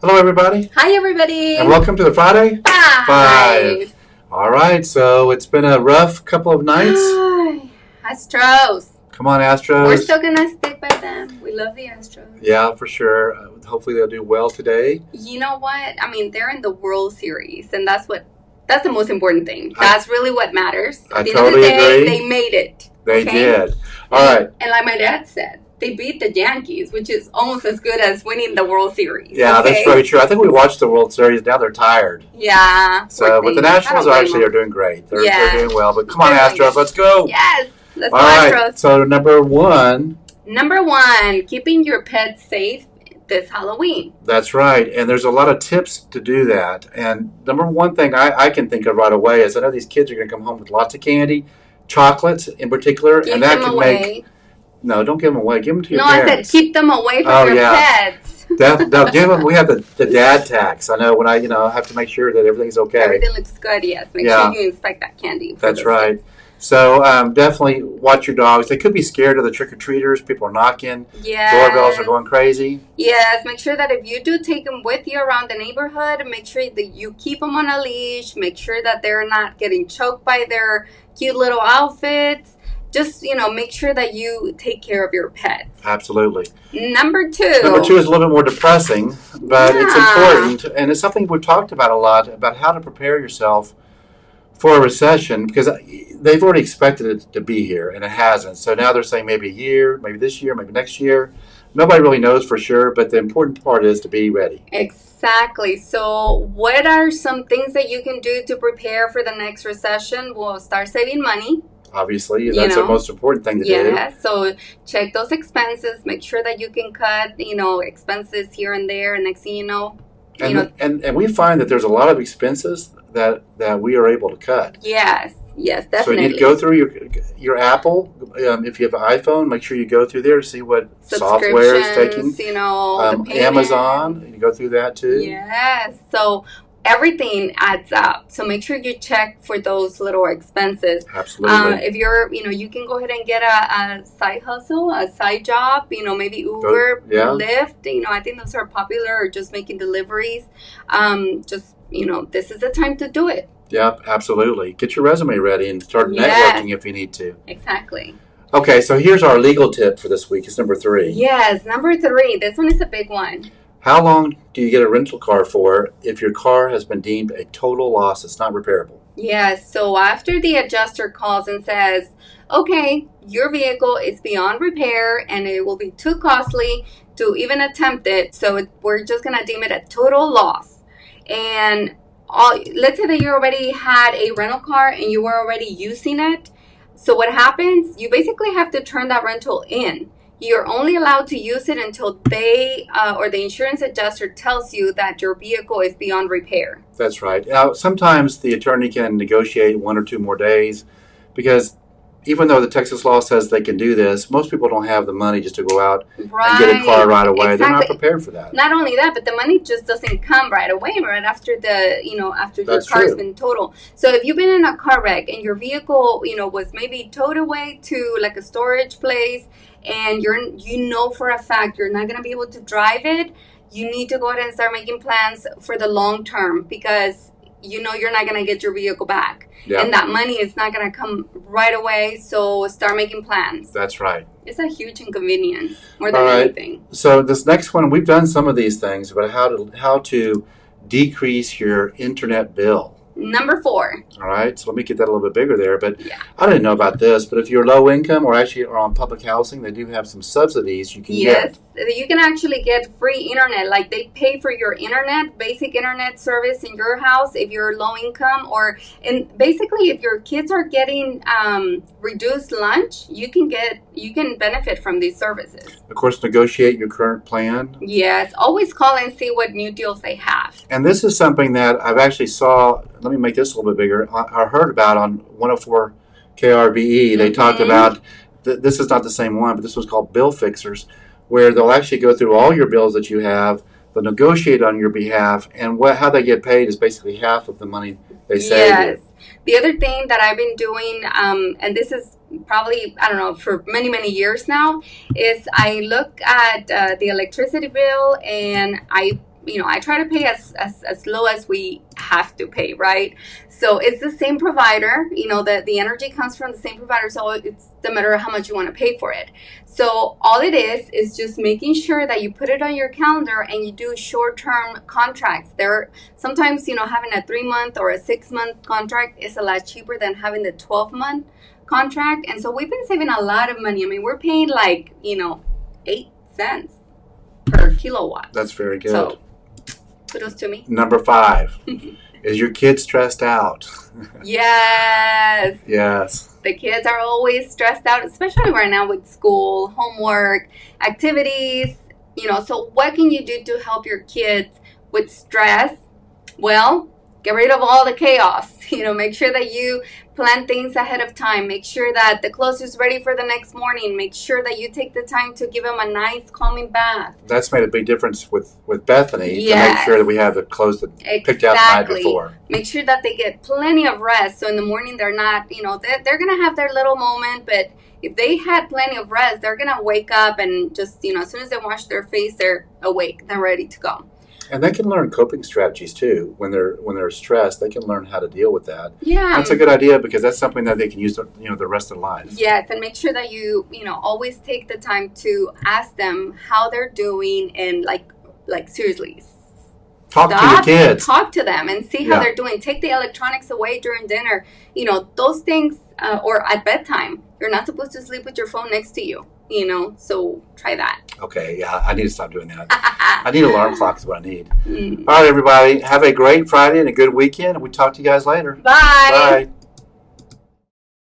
Hello, everybody, Hi, everybody. and welcome to the Friday Five. All right, so it's been a rough couple of nights. Astros. Come on, Astros. We're still going to stick by them. We love the Astros. Yeah, for sure. Hopefully they'll do well today. You know what? I mean, they're in the World Series, and that's the most important thing. That's really what matters. I At the totally end of the day, agree. they made it. They okay? did. All right. And like my dad said, they beat the Yankees, which is almost as good as winning the World Series. Yeah, okay? that's very true. I think we watched the World Series. Now they're tired. Yeah. So, but the Nationals are doing great. They're doing well. But come on, Astros, let's go. Yes, let's go, All right. Astros. So number one, keeping your pets safe this Halloween. That's right. And there's a lot of tips to do that. And number one thing I can think of right away is I know these kids are going to come home with lots of candy, chocolates in particular, Give and that them can away. make. No, don't give them away. Give them to your parents. parents. I said keep them away from your pets. They'll give them. We have the dad tax. I know when I have to make sure that everything's okay. Everything looks good. Yes, make sure you inspect that candy. That's right. Kids. So definitely watch your dogs. They could be scared of the trick-or-treaters. People are knocking. Yes. Doorbells are going crazy. Yes. Make sure that if you do take them with you around the neighborhood, make sure that you keep them on a leash. Make sure that they're not getting choked by their cute little outfits. Just, make sure that you take care of your pets. Absolutely. Number two is a little bit more depressing, but it's important. And it's something we've talked about a lot, about how to prepare yourself for a recession, because they've already expected it to be here, and it hasn't. So now they're saying maybe a year, maybe this year, maybe next year. Nobody really knows for sure, but the important part is to be ready. Exactly. So what are some things that you can do to prepare for the next recession? Well, start saving money. Obviously, that's the most important thing to do. Yeah, so check those expenses. Make sure that you can cut, expenses here and there. And next thing you know, and we find that there's a lot of expenses that we are able to cut. Yes, definitely. So you need to go through your Apple. If you have an iPhone, make sure you go through there to see what software is taking. Amazon, you go through that too. Yes, so everything adds up. So make sure you check for those little expenses. Absolutely. If you're, you can go ahead and get a side hustle, a side job, maybe Uber, Lyft. I think those are popular, or just making deliveries. This is the time to do it. Yeah, absolutely. Get your resume ready and start networking if you need to. Exactly. Okay, so here's our legal tip for this week. It's number 3. Yes, number 3. This one is a big one. How long do you get a rental car for if your car has been deemed a total loss? It's not repairable. Yes, so after the adjuster calls and says, okay, your vehicle is beyond repair and it will be too costly to even attempt it, so we're just going to deem it a total loss. And let's say that you already had a rental car and you were already using it. So what happens? You basically have to turn that rental in. You're only allowed to use it until they or the insurance adjuster tells you that your vehicle is beyond repair. That's right. Now, sometimes the attorney can negotiate 1 or 2 more days, because even though the Texas law says they can do this, most people don't have the money just to go out and get a car right away. Exactly. They're not prepared for that. Not only that, but the money just doesn't come right away, right after after your car's been totaled. So if you've been in a car wreck and your vehicle, was maybe towed away to like a storage place, and for a fact you're not going to be able to drive it, you need to go ahead and start making plans for the long term, because you're not going to get your vehicle back. Yeah. And that money is not going to come right away, so start making plans. That's right. It's a huge inconvenience, more than anything. So this next one, we've done some of these things, but how to decrease your internet bill. Number 4. All right, so let me get that a little bit bigger there. But I didn't know about this, but if you're low income or actually are on public housing, they do have some subsidies you can get. Yes, you can actually get free internet. Like, they pay for your internet, basic internet service in your house if you're low income, and basically if your kids are getting reduced lunch, you can benefit from these services. Of course, negotiate your current plan. Yes, always call and see what new deals they have. And this is something that I've actually saw. Let me make this a little bit bigger. I heard about on 104 KRBE. They talked about, this is not the same one, but this was called Bill Fixers, where they'll actually go through all your bills that you have, they'll negotiate on your behalf, and how they get paid is basically half of the money they save. Yes. The other thing that I've been doing, and this is probably, I don't know, for many, many years now, is I look at the electricity bill and I I try to pay as low as we have to pay, right? So it's the same provider, the energy comes from the same provider, so it's the matter of how much you want to pay for it. So all it is just making sure that you put it on your calendar and you do short-term contracts. There sometimes, having a 3-month or a 6-month contract is a lot cheaper than having the 12-month contract. And so we've been saving a lot of money. I mean, we're paying like, 8 cents per kilowatt. That's very good. So kudos to me. Number 5. Is your kid stressed out? Yes. Yes. The kids are always stressed out, especially right now with school, homework, activities. So what can you do to help your kids with stress? Well, get rid of all the chaos. Make sure that you plan things ahead of time. Make sure that the clothes is ready for the next morning. Make sure that you take the time to give them a nice calming bath. That's made a big difference with Bethany, yes. to make sure that we have the clothes that picked out the night before. Make sure that they get plenty of rest. So in the morning they're not, they're going to have their little moment, but if they had plenty of rest, they're going to wake up and just, as soon as they wash their face, they're awake. They're ready to go. And they can learn coping strategies too. When they're stressed, they can learn how to deal with that. Yeah, that's a good idea because that's something that they can use, the rest of their life. Yes, and make sure that you, always take the time to ask them how they're doing, and like seriously, talk to your kids. Talk to them and see how they're doing. Take the electronics away during dinner. Those things, or at bedtime. You're not supposed to sleep with your phone next to you. So try that. Okay, yeah, I need to stop doing that. I need alarm clocks is what I need. All right, everybody, have a great Friday and a good weekend, and we'll talk to you guys later. Bye. Bye.